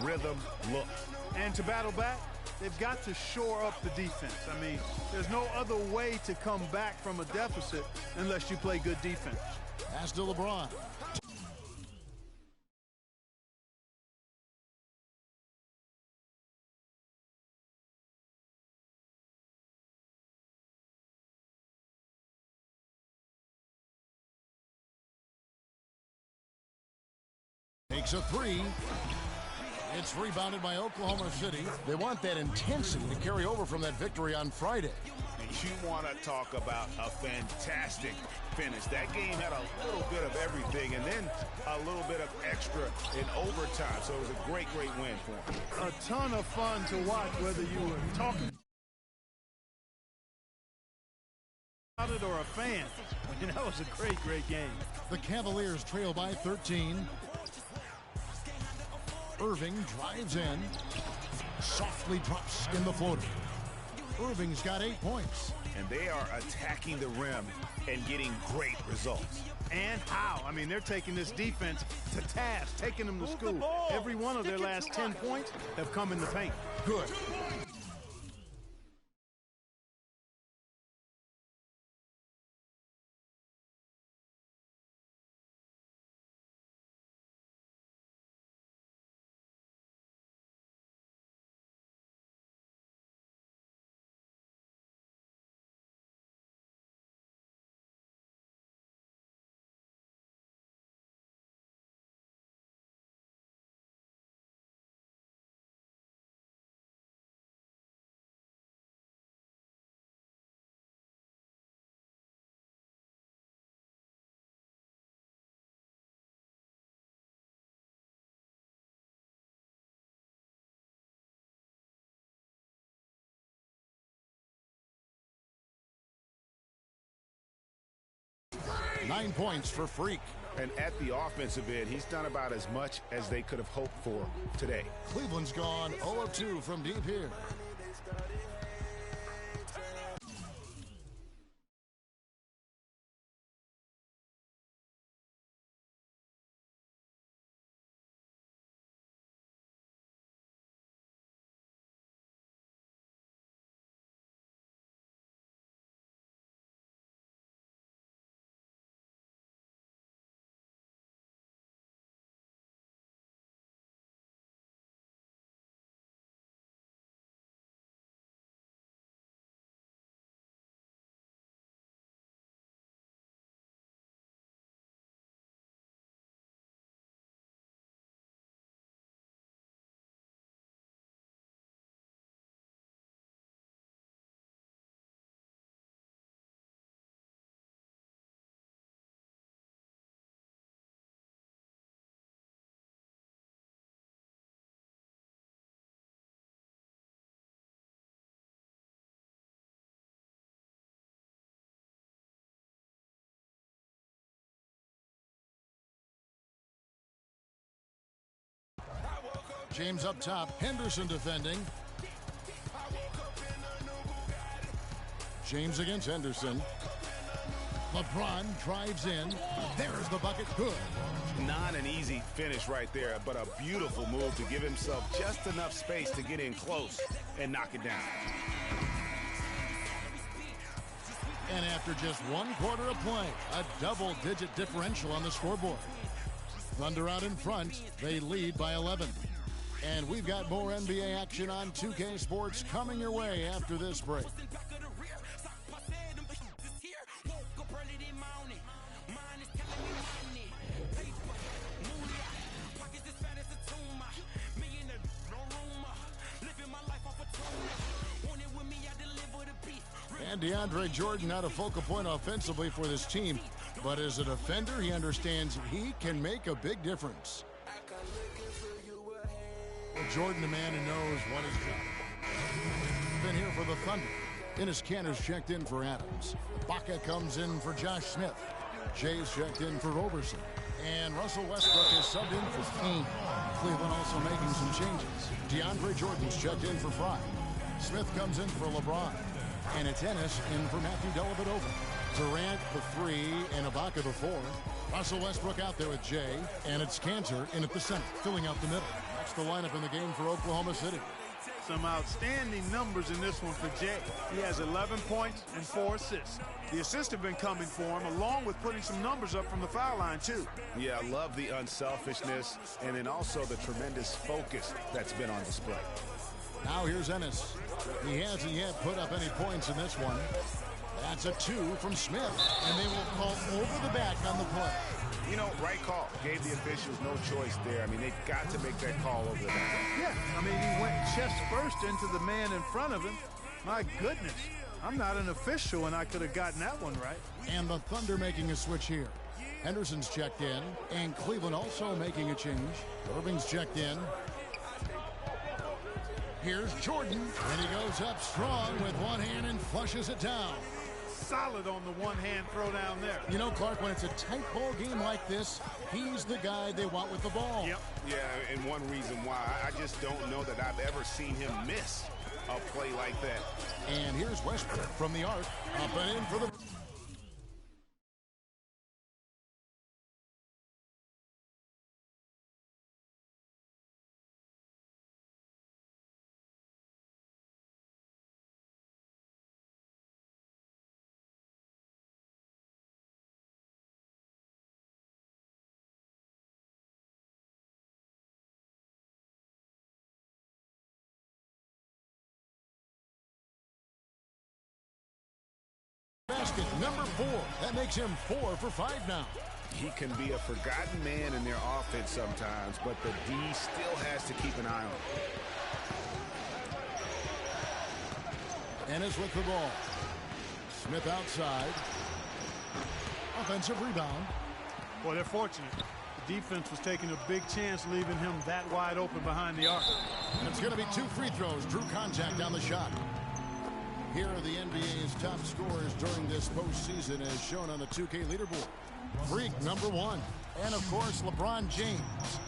rhythm looks. And to battle back, they've got to shore up the defense. I mean, there's no other way to come back from a deficit unless you play good defense. Pass to LeBron. Takes a three. It's rebounded by Oklahoma City. They want that intensity to carry over from that victory on Friday. You want to talk about a fantastic finish. That game had a little bit of everything and then a little bit of extra in overtime. So it was a great win for them. A ton of fun to watch, whether you were talking about it or a fan. I mean, that was a great game. The Cavaliers trail by 13. Irving drives in, softly drops in the floater. Irving's got 8 points. And they are attacking the rim and getting great results. And how? I mean, they're taking this defense to task, taking them to school. Every one of their last 10 points have come in the paint. Good. Nine points for Freak. And at the offensive end, he's done about as much as they could have hoped for today. Cleveland's gone 0 of 2 from deep here. James up top. Henderson defending. James against Henderson. LeBron drives in. There's the bucket. Good. Not an easy finish right there, but a beautiful move to give himself just enough space to get in close and knock it down. And after just 1 quarter of play, a double-digit differential on the scoreboard. Thunder out in front. They lead by 11. And we've got more NBA action on 2K Sports coming your way after this break. And DeAndre Jordan not a focal point offensively for this team, but as a defender, he understands he can make a big difference. Well, Jordan, a man who knows what his job is. Been here for the Thunder. Enes Kanter's checked in for Adams. Baca comes in for Josh Smith. Jay's checked in for Roberson. And Russell Westbrook is subbed in for Kane. Cleveland also making some changes. DeAndre Jordan's checked in for Fry. Smith comes in for LeBron. And it's Ennis in for Matthew Dellavedova. Durant the 3 and Ibaka the 4. Russell Westbrook out there with Jay, and it's Cantor in at the center, filling out the middle. That's the lineup in the game for Oklahoma City. Some outstanding numbers in this one for Jay. He has 11 points and 4 assists. The assists have been coming for him, along with putting some numbers up from the foul line, too. Yeah, I love the unselfishness and then also the tremendous focus that's been on display. Now here's Ennis. He hasn't yet put up any points in this one. That's a 2 from Smith, and they will call over the back on the play. You know, right call. Gave the officials no choice there. I mean, they've got to make that call over the back. Yeah, I mean, he went chest first into the man in front of him. My goodness, I'm not an official, and I could have gotten that one right. And the Thunder making a switch here. Henderson's checked in, and Cleveland also making a change. Irving's checked in. Here's Jordan, and he goes up strong with one hand and flushes it down. Solid on the one-hand throw down there. You know, Clark, when it's a tight ball game like this, he's the guy they want with the ball. Yep. Yeah, and one reason why, I just don't know that I've ever seen him miss a play like that. And here's Westbrook from the arc, up and in for the... basket, number 4. That makes him 4 for 5 now. He can be a forgotten man in their offense sometimes, but the D still has to keep an eye on him. Ennis with the ball. Smith outside. Offensive rebound. Boy, they're fortunate. The defense was taking a big chance, leaving him that wide open behind the arc. And it's going to be 2 free throws. Drew contact on the shot. Here are the NBA's top scorers during this postseason as shown on the 2K leaderboard. Freak, number 1. And, of course, LeBron James.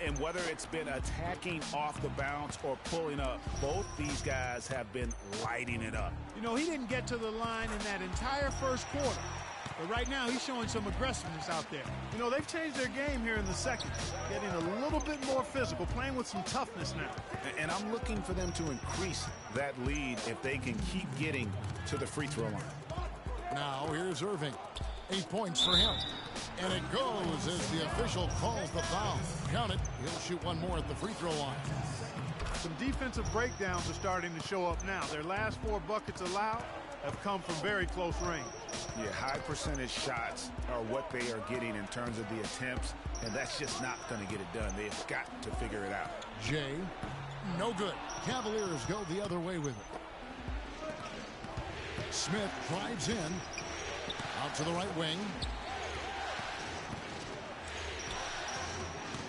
And whether it's been attacking off the bounce or pulling up, both these guys have been lighting it up. You know, he didn't get to the line in that entire first quarter. But right now, he's showing some aggressiveness out there. You know, they've changed their game here in the second, getting a little bit more physical, playing with some toughness now. And I'm looking for them to increase that lead if they can keep getting to the free throw line. Now here's Irving. 8 points for him. And it goes as the official calls the foul. Count it. He'll shoot one more at the free throw line. Some defensive breakdowns are starting to show up now. Their last 4 buckets allowed have come from very close range. Yeah, high percentage shots are what they are getting in terms of the attempts, and that's just not going to get it done. They've got to figure it out. Jay, no good. Cavaliers go the other way with it. Smith drives in. Out to the right wing.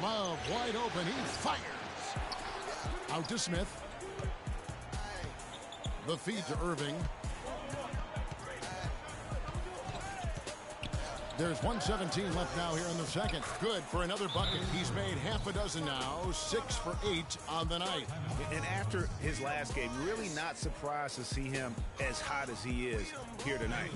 Love wide open. He fires. Out to Smith. The feed to Irving. There's 1:17 left now here in the second. Good for another bucket. He's made half a dozen now. 6 for 8 on the night. And after his last game, really not surprised to see him as hot as he is here tonight.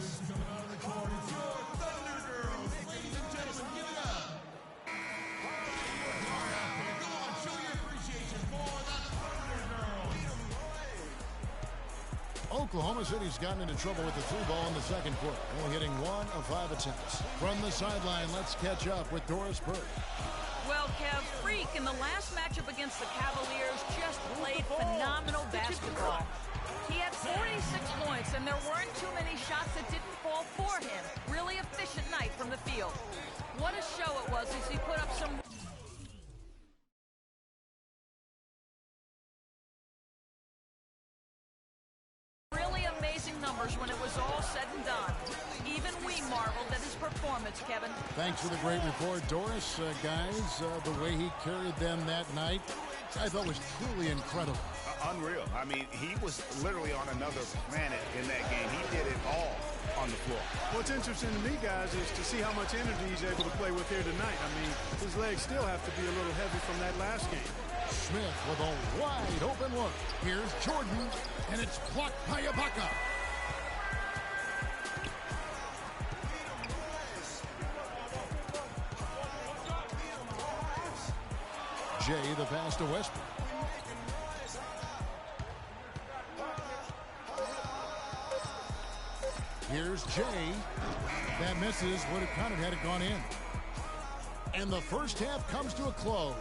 Oklahoma City's gotten into trouble with the 3-ball in the second quarter, only hitting 1 of 5 attempts. From the sideline, let's catch up with Doris Burke. Well, Kev, Freak in the last matchup against the Cavaliers just played phenomenal basketball. He had 46 points, and there weren't too many shots that didn't fall for him. Really efficient night from the field. What a show it was as he put up some... really amazing numbers when it was all said and done. Even we marveled at his performance, Kevin. Thanks for the great report, Doris. Guys, the way he carried them that night, I thought was truly incredible. Unreal. I mean, he was literally on another planet in that game. He did it all on the floor. What's interesting to me, guys, is to see how much energy he's able to play with here tonight. I mean, his legs still have to be a little heavy from that last game. Smith with a wide open look. Here's Jordan, and it's blocked by Ibaka. Jay, the pass to Westbrook. Here's Jay. That misses. Would have counted had it gone in. And the first half comes to a close.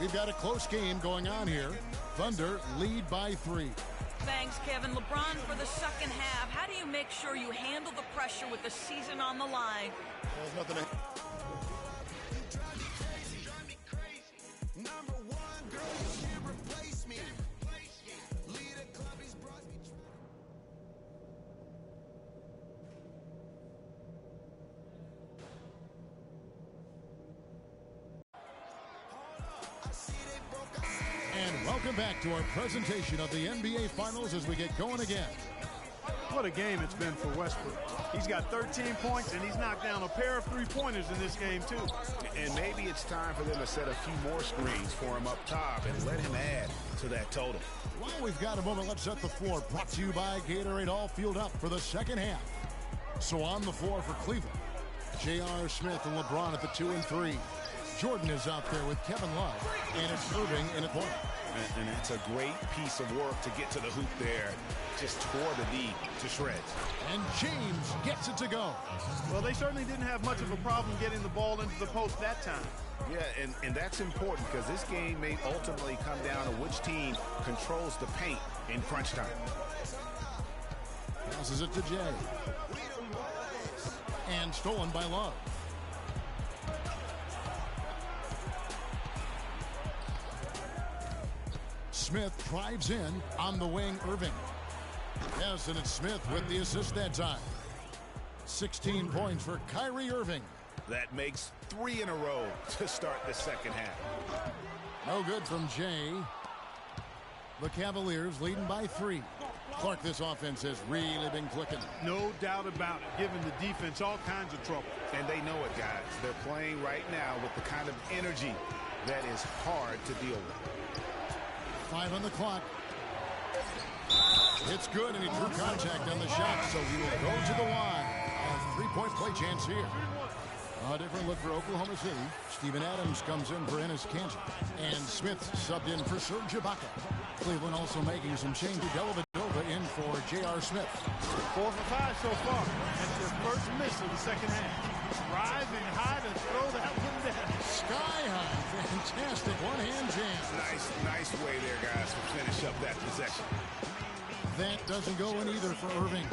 We've got a close game going on here. Thunder lead by 3. Thanks, Kevin. LeBron, for the second half, how do you make sure you handle the pressure with the season on the line? There's nothing to... And welcome back to our presentation of the NBA Finals as we get going again. What a game it's been for Westbrook. He's got 13 points, and he's knocked down a pair of three-pointers in this game, too. And maybe it's time for them to set a few more screens for him up top and let him add to that total. While we've got a moment, let's set the floor. Brought to you by Gatorade, all fueled up for the second half. So on the floor for Cleveland, J.R. Smith and LeBron at the 2 and 3. Jordan is out there with Kevin Love, and it's Irving in a corner. And it's a great piece of work to get to the hoop there. Just tore the D to shreds. And James gets it to go. Well, they certainly didn't have much of a problem getting the ball into the post that time. Yeah, and that's important because this game may ultimately come down to which team controls the paint in crunch time. Passes it to Jay. And stolen by Love. Smith drives in on the wing, Irving. Yes, and it's Smith with the assist that time. 16 points for Kyrie Irving. That makes 3 in a row to start the second half. No good from Jay. The Cavaliers leading by 3. Clark, this offense has really been clicking. No doubt about it, giving the defense all kinds of trouble. And they know it, guys. They're playing right now with the kind of energy that is hard to deal with. 5 on the clock. It's good, and he drew contact on the shot, so he will go to the line. A 3-point play chance here. A different look for Oklahoma City. Steven Adams comes in for Ennis Cantor. And Smith subbed in for Serge Ibaka. Cleveland also making some changes. Dellavedova in for J.R. Smith. 4 for 5 so far. That's their first miss of the second half. Rising high to throw that one down. Sky high. Fantastic one-hand jam. Nice way there, guys, to finish up that possession. That doesn't go in either for Irving.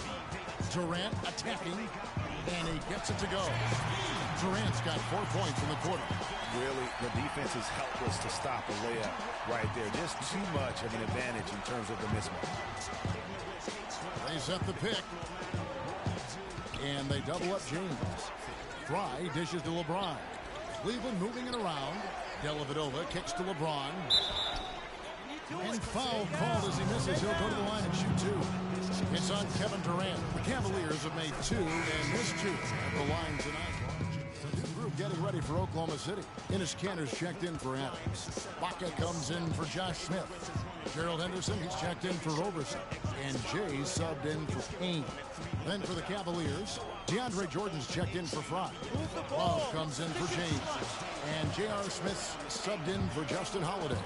Durant attacking, and he gets it to go. Durant's got 4 points in the quarter. Really, the defense is helpless to stop a layup right there. Just too much of an advantage in terms of the mismatch. They set the pick. And they double up James. Fry dishes to LeBron. Cleveland moving it around. Dellavedova kicks to LeBron. And foul called as he misses. He'll go to the line and shoot 2. It's on Kevin Durant. The Cavaliers have made 2 and missed 2 at the line tonight. New group getting ready for Oklahoma City. Ennis Cantor's checked in for Adams. Baca comes in for Josh Smith. Gerald Henderson, he's checked in for Roberson. And Jay subbed in for Payne. Then for the Cavaliers, DeAndre Jordan's checked in for Fry. Love comes in for James. And J.R. Smith subbed in for Justin Holiday.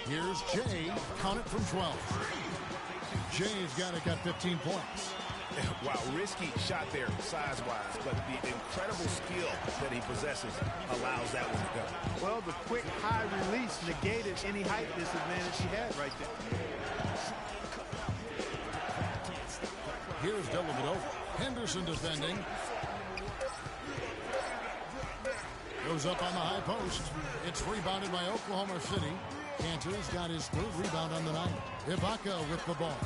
Here's Jay, count it from 12. Jay's got 15 points. Wow, risky shot there size-wise, but the incredible skill that he possesses allows that one to go. Well, the quick high release negated any height disadvantage he had right there. Here's Dellavedova. Henderson defending. Goes up on the high post. It's rebounded by Oklahoma City. Cantor's got his 3rd rebound on the night. Ibaka with the ball.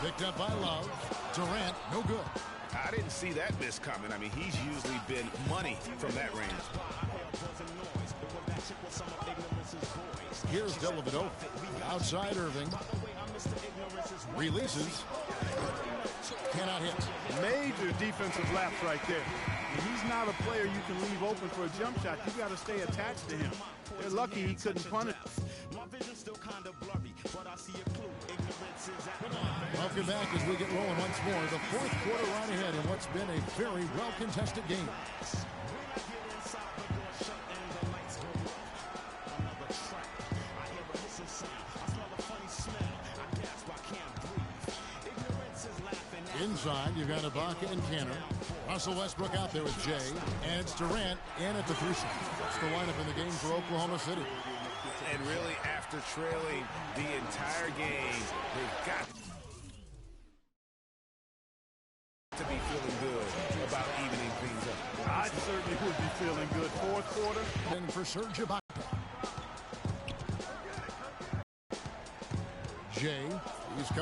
Picked up by Love. Durant, no good. I didn't see that miss coming. I mean, he's usually been money from that range. Here's Dellavedova. Outside Irving. Releases. Cannot hit. Major defensive lapse right there. And he's not a player you can leave open for a jump shot. You got to stay attached to him. They're lucky he couldn't punt it. Welcome back as we get rolling once more. The 4th quarter right ahead in what's been a very well-contested game. Inside, you've got Ibaka and Canner. Russell Westbrook out there with Jay. And it's Durant in at the 3 spot. That's the lineup in the game for Oklahoma City. And really, after trailing the entire game, they've got to be feeling good about evening things up. I certainly would be feeling good. Fourth quarter. And for Serge Ibaka.